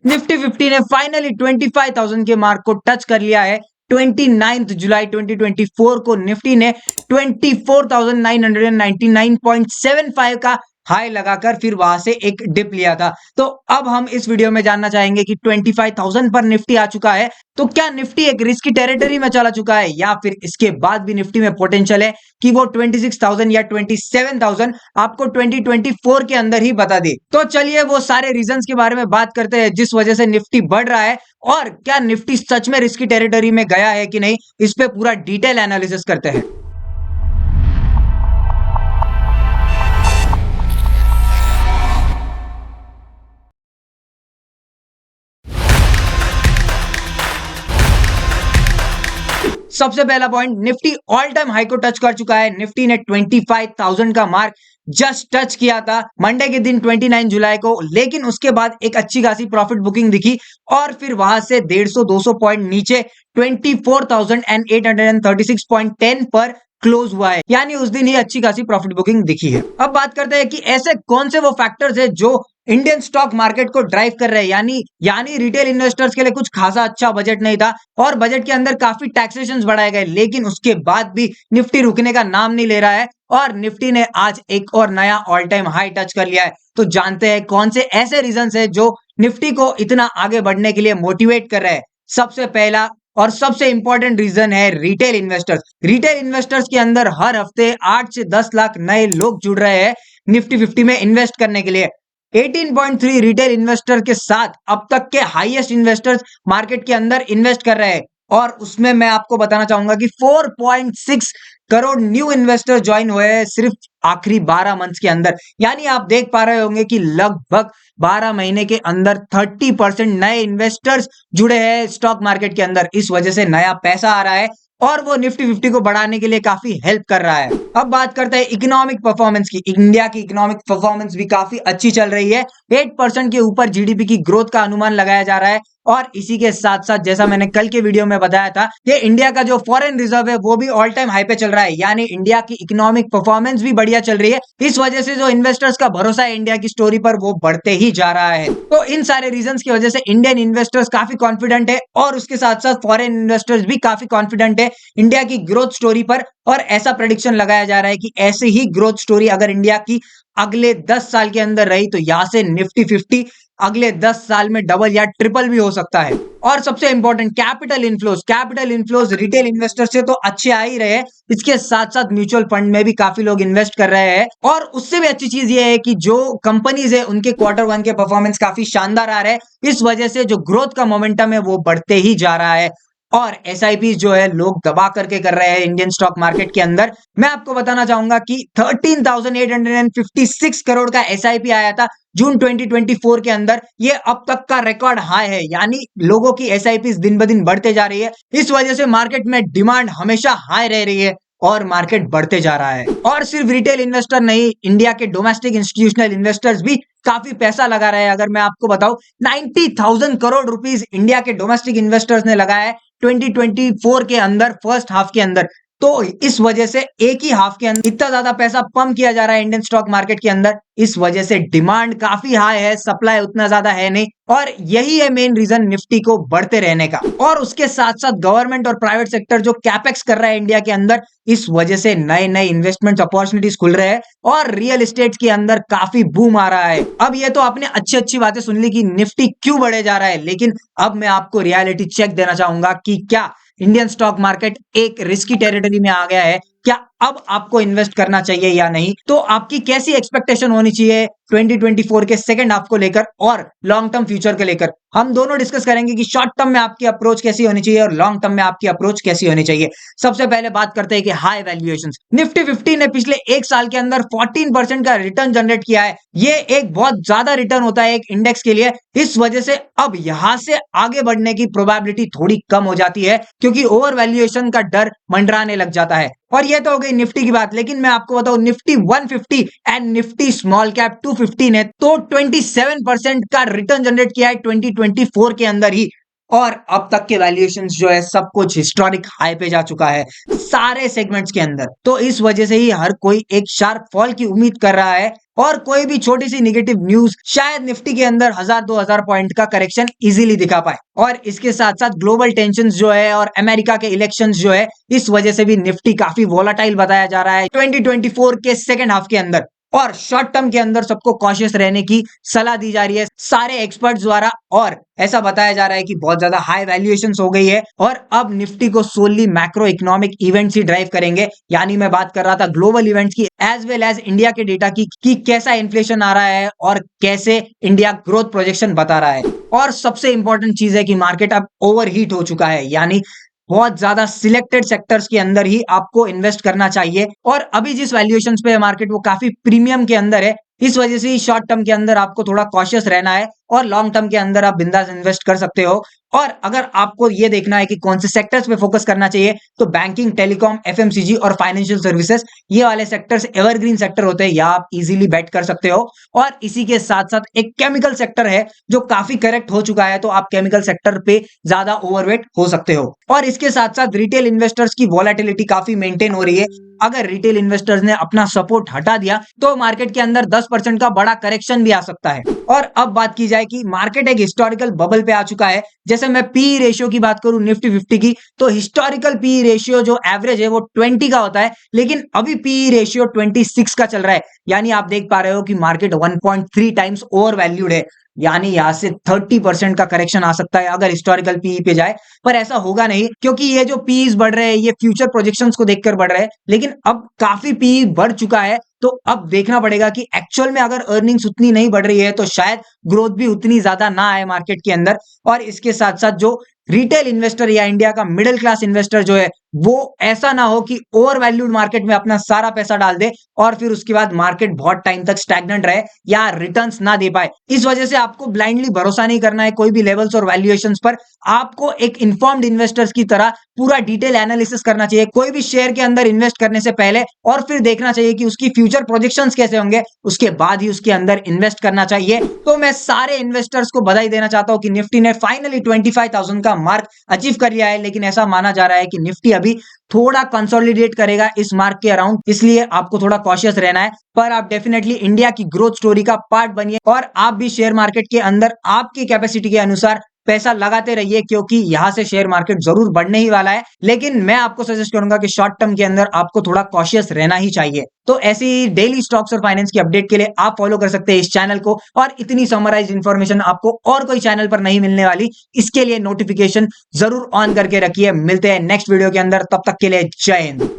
Nifty 50 ने finally 25,000 के mark को टच कर लिया है। 29 जुलाई 2024 को निफ्टी ने 24,999.75 का हाई लगाकर फिर वहां से एक डिप लिया था। तो अब हम इस वीडियो में जानना चाहेंगे कि 25,000 पर निफ्टी आ चुका है, तो क्या निफ्टी एक रिस्की टेरिटरी में चला चुका है या फिर इसके बाद भी निफ्टी में पोटेंशियल है कि वो 26,000 या 27,000 आपको 2024 के अंदर ही बता दे। तो चलिए वो सारे रीजंस के बारे में बात करते हैं जिस वजह से निफ्टी बढ़ रहा है, और क्या निफ्टी सच में रिस्की टेरिटरी में गया है कि नहीं, इस पे पूरा डिटेल एनालिसिस करते हैं। सबसे पहला point, Nifty all time high को टच कर चुका है। निफ्टी ने 25,000 का मार्क जस्ट टच किया था मंडे के दिन 29 जुलाई को, लेकिन उसके बाद एक अच्छी खासी प्रॉफिट बुकिंग दिखी और फिर वहां से 150-200 पॉइंट नीचे 24,836.10 पर क्लोज हुआ है, यानी उस दिन ही अच्छी खासी प्रॉफिट बुकिंग दिखी है। अब बात करते हैं कि ऐसे कौन से वो फैक्टर्स है जो इंडियन स्टॉक मार्केट को ड्राइव कर रहे हैं। यानी रिटेल इन्वेस्टर्स के लिए कुछ खासा अच्छा बजट नहीं था और बजट के अंदर काफी टैक्सेशन बढ़ाए गए, लेकिन उसके बाद भी निफ्टी रुकने का नाम नहीं ले रहा है और निफ्टी ने आज एक और नया ऑल टाइम हाई टच कर लिया है। तो जानते हैं कौन से ऐसे रीजंस है जो निफ्टी को इतना आगे बढ़ने के लिए मोटिवेट कर रहे हैं। सबसे पहला और सबसे इंपॉर्टेंट रीजन है रिटेल इन्वेस्टर्स। रिटेल इन्वेस्टर्स के अंदर हर हफ्ते 8 से 10 लाख नए लोग जुड़ रहे हैं निफ्टी 50 में इन्वेस्ट करने के लिए। 18.3 रिटेल इन्वेस्टर के साथ अब तक के हाईएस्ट इन्वेस्टर्स मार्केट के अंदर इन्वेस्ट कर रहे हैं, और उसमें मैं आपको बताना चाहूंगा कि 4.6 करोड़ न्यू इन्वेस्टर ज्वाइन हुए हैं सिर्फ आखिरी 12 मंथ्स के अंदर। यानी आप देख पा रहे होंगे कि लगभग 12 महीने के अंदर 30% नए इन्वेस्टर्स जुड़े हैं स्टॉक मार्केट के अंदर। इस वजह से नया पैसा आ रहा है और वो निफ्टी 50 को बढ़ाने के लिए काफी हेल्प कर रहा है। अब बात करते हैं इकोनॉमिक परफॉर्मेंस की। इंडिया की इकोनॉमिक परफॉर्मेंस भी काफी अच्छी चल रही है। 8% के ऊपर जीडीपी की ग्रोथ का अनुमान लगाया जा रहा है, और इसी के साथ साथ जैसा मैंने कल के वीडियो में बताया था कि इंडिया का जो फॉरेन रिजर्व है वो भी ऑल टाइम हाई पे चल रहा है, यानी इंडिया की इकोनॉमिक परफॉर्मेंस भी बढ़िया चल रही है। इस वजह से जो इन्वेस्टर्स का भरोसा है इंडिया की स्टोरी पर वो बढ़ते ही जा रहा है। तो इन सारे रीजंस की वजह से इंडियन इन्वेस्टर्स काफी कॉन्फिडेंट है और उसके साथ साथ फॉरेन इन्वेस्टर्स भी काफी कॉन्फिडेंट है इंडिया की ग्रोथ स्टोरी पर, और ऐसा प्रेडिक्शन लगाया जा रहा है कि ऐसे ही ग्रोथ स्टोरी अगर इंडिया की अगले 10 साल के अंदर रही तो यहां से निफ्टी 50 अगले 10 साल में डबल या ट्रिपल भी हो सकता है। और सबसे important, capital inflows retail investor से तो अच्छे आ ही रहे हैं, इसके साथ साथ म्यूचुअल फंड में भी काफी लोग इन्वेस्ट कर रहे हैं। और उससे भी अच्छी चीज ये है कि जो कंपनीज है उनके Q1 के परफॉर्मेंस काफी शानदार आ रहे हैं, इस वजह से जो ग्रोथ का मोमेंटम है वो बढ़ते ही जा रहा है। और एसआईपी जो है लोग दबा करके कर रहे हैं इंडियन स्टॉक मार्केट के अंदर। मैं आपको बताना चाहूंगा कि 13,856 करोड़ का एसआईपी आया था जून 2024 के अंदर। ये अब तक का रिकॉर्ड हाई है, यानी लोगों की एसआईपी दिन ब दिन बढ़ते जा रही है। इस वजह से मार्केट में डिमांड हमेशा हाई रह रही है और मार्केट बढ़ते जा रहा है। और सिर्फ रिटेल इन्वेस्टर नहीं, इंडिया के डोमेस्टिक इंस्टीट्यूशनल इन्वेस्टर्स भी काफी पैसा लगा रहे हैं। अगर मैं आपको बताऊं 90,000 करोड़ रुपीस इंडिया के डोमेस्टिक इन्वेस्टर्स ने लगाया है 2024 के अंदर, फर्स्ट हाफ के अंदर। तो इस वजह से एक ही हाफ के अंदर इतना ज्यादा पैसा पंप किया जा रहा है इंडियन स्टॉक मार्केट के अंदर। इस वजह से डिमांड काफी हाई है, सप्लाई उतना ज्यादा है नहीं, और यही है मेन रीजन निफ्टी को बढ़ते रहने का। और उसके साथ साथ गवर्नमेंट और प्राइवेट सेक्टर जो कैपेक्स कर रहा है इंडिया के अंदर, इस वजह से नए नए इन्वेस्टमेंट अपॉर्चुनिटीज खुल रहे हैं और रियल एस्टेट के अंदर काफी बूम आ रहा है। अब ये तो आपने अच्छी अच्छी बातें सुन ली कि निफ्टी क्यों बढ़े जा रहा है, लेकिन अब मैं आपको रियलिटी चेक देना चाहूंगा कि क्या इंडियन स्टॉक मार्केट एक रिस्की टेरिटरी में आ गया है, क्या अब आपको इन्वेस्ट करना चाहिए या नहीं। तो आपकी कैसी एक्सपेक्टेशन होनी चाहिए 2024 के सेकंड हाफ को लेकर और लॉन्ग टर्म फ्यूचर को लेकर, हम दोनों डिस्कस करेंगे कि शॉर्ट टर्म में आपकी अप्रोच कैसी होनी चाहिए और लॉन्ग टर्म में आपकी अप्रोच कैसी होनी चाहिए। सबसे पहले बात करते हैं कि हाई वैल्यूएशंस। निफ्टी 50 ने पिछले एक साल के अंदर 14% का रिटर्न जनरेट किया है। ये एक बहुत ज्यादा रिटर्न होता है एक इंडेक्स के लिए। इस वजह से अब यहां से आगे बढ़ने की प्रोबेबिलिटी थोड़ी कम हो जाती है, क्योंकि ओवर वैल्यूएशन का डर मंडराने लग जाता है। और ये तो हो गई निफ्टी की बात, लेकिन मैं आपको बताऊं Nifty 150 and Nifty small cap 250 ने तो 27% का रिटर्न जनरेट किया है 2024 के अंदर ही। और अब तक के वैल्यूएशंस जो है सब कुछ हिस्टोरिक हाई पे जा चुका है सारे सेगमेंट्स के अंदर। तो इस वजह से ही हर कोई एक शार्प फॉल की उम्मीद कर रहा है और कोई भी छोटी सी निगेटिव न्यूज शायद निफ्टी के अंदर 1000-2000 पॉइंट का करेक्शन इजीली दिखा पाए। और इसके साथ साथ ग्लोबल टेंशंस जो है और अमेरिका के इलेक्शंस जो है, इस वजह से भी निफ्टी काफी वोलाटाइल बताया जा रहा है 2024 के सेकेंड हाफ के अंदर। और शॉर्ट टर्म के अंदर सबको कॉशियस रहने की सलाह दी जा रही है सारे एक्सपर्ट्स द्वारा। और ऐसा बताया जा रहा है कि बहुत ज्यादा हाई वैल्यूएशंस हो गई है और अब निफ्टी को सोली मैक्रो इकोनॉमिक इवेंट्स ही ड्राइव करेंगे। यानी मैं बात कर रहा था ग्लोबल इवेंट्स की एज वेल एज इंडिया के डेटा की कि कैसा इन्फ्लेशन आ रहा है और कैसे इंडिया ग्रोथ प्रोजेक्शन बता रहा है। और सबसे इंपॉर्टेंट चीज है कि मार्केट अब ओवरहीट हो चुका है, यानी बहुत ज्यादा सिलेक्टेड सेक्टर्स के अंदर ही आपको इन्वेस्ट करना चाहिए। और अभी जिस वैल्यूएशंस पे है मार्केट वो काफी प्रीमियम के अंदर है, इस वजह से ही शॉर्ट टर्म के अंदर आपको थोड़ा कॉशियस रहना है और लॉन्ग टर्म के अंदर आप बिंदास इन्वेस्ट कर सकते हो। और अगर आपको ये देखना है कि कौन से सेक्टर्स पे फोकस करना चाहिए तो बैंकिंग, टेलीकॉम, एफएमसीजी और फाइनेंशियल सर्विसेज, ये वाले सेक्टर्स एवरग्रीन सेक्टर होते हैं, या आप इजीली बेट कर सकते हो। और इसी के साथ साथ एक केमिकल सेक्टर है जो काफी करेक्ट हो चुका है, तो आप केमिकल सेक्टर पे ज्यादा ओवरवेट हो सकते हो। और इसके साथ साथ रिटेल इन्वेस्टर्स की वॉलेटिलिटी काफी मेंटेन हो रही है। अगर रिटेल इन्वेस्टर्स ने अपना सपोर्ट हटा दिया तो मार्केट के अंदर 10% का बड़ा करेक्शन भी आ सकता है। और अब बात की जाए कि मार्केट एक हिस्टोरिकल बबल पे आ चुका है। जैसे मैं पी रेशियो की बात करूं निफ्टी 50 की, तो हिस्टोरिकल पी रेशियो जो एवरेज है वो 20 का होता है, लेकिन अभी पी रेशियो 26 का चल रहा है। यानी आप देख पा रहे हो कि मार्केट 1.3 टाइम्स ओवर वैल्यूड है। यानी यहां से 30% का करेक्शन आ सकता है अगर हिस्टोरिकल पीई पे जाए, पर ऐसा होगा नहीं क्योंकि ये जो पीईज बढ़ रहे हैं ये फ्यूचर प्रोजेक्शंस को देखकर बढ़ रहे हैं। लेकिन अब काफी पीई बढ़ चुका है, तो अब देखना पड़ेगा कि एक्चुअल में अगर अर्निंग्स उतनी नहीं बढ़ रही है तो शायद ग्रोथ भी उतनी ज्यादा ना आए मार्केट के अंदर। और इसके साथ साथ जो रिटेल इन्वेस्टर या इंडिया का मिडिल क्लास इन्वेस्टर जो है वो ऐसा ना हो कि ओवर वैल्यूड मार्केट में अपना सारा पैसा डाल दे और फिर उसके बाद मार्केट बहुत टाइम तक स्टैग्नेंट रहे या रिटर्न्स ना दे पाए। इस वजह से आपको ब्लाइंडली भरोसा नहीं करना है कोई भी लेवल्स और वैल्यूएशंस पर। आपको एक इन्फॉर्म्ड इन्वेस्टर्स की तरह पूरा डिटेल एनालिसिस करना चाहिए कोई भी शेयर के अंदर इन्वेस्ट करने से पहले, और फिर देखना चाहिए कि उसकी फ्यूचर प्रोजेक्शंस कैसे होंगे, उसके बाद ही उसके अंदर इन्वेस्ट करना चाहिए। तो मैं सारे इन्वेस्टर्स को बधाई देना चाहता हूं कि निफ्टी ने फाइनली 25,000 का मार्क अचीव कर लिया है, लेकिन ऐसा माना जा रहा है कि निफ्टी अभी थोड़ा कंसोलिडेट करेगा इस मार्क के अराउंड, इसलिए आपको थोड़ा कॉशियस रहना है। पर आप डेफिनेटली इंडिया की ग्रोथ स्टोरी का पार्ट बनिए और आप भी शेयर मार्केट के अंदर आपकी कैपेसिटी के अनुसार पैसा लगाते रहिए, क्योंकि यहां से शेयर मार्केट जरूर बढ़ने ही वाला है। लेकिन मैं आपको सजेस्ट करूंगा कि शॉर्ट टर्म के अंदर आपको थोड़ा कॉशियस रहना ही चाहिए। तो ऐसी डेली स्टॉक्स और फाइनेंस की अपडेट के लिए आप फॉलो कर सकते हैं इस चैनल को, और इतनी समराइज इंफॉर्मेशन आपको और कोई चैनल पर नहीं मिलने वाली, इसके लिए नोटिफिकेशन जरूर ऑन करके रखिए। मिलते हैं नेक्स्ट वीडियो के अंदर, तब तक के लिए जय हिंद।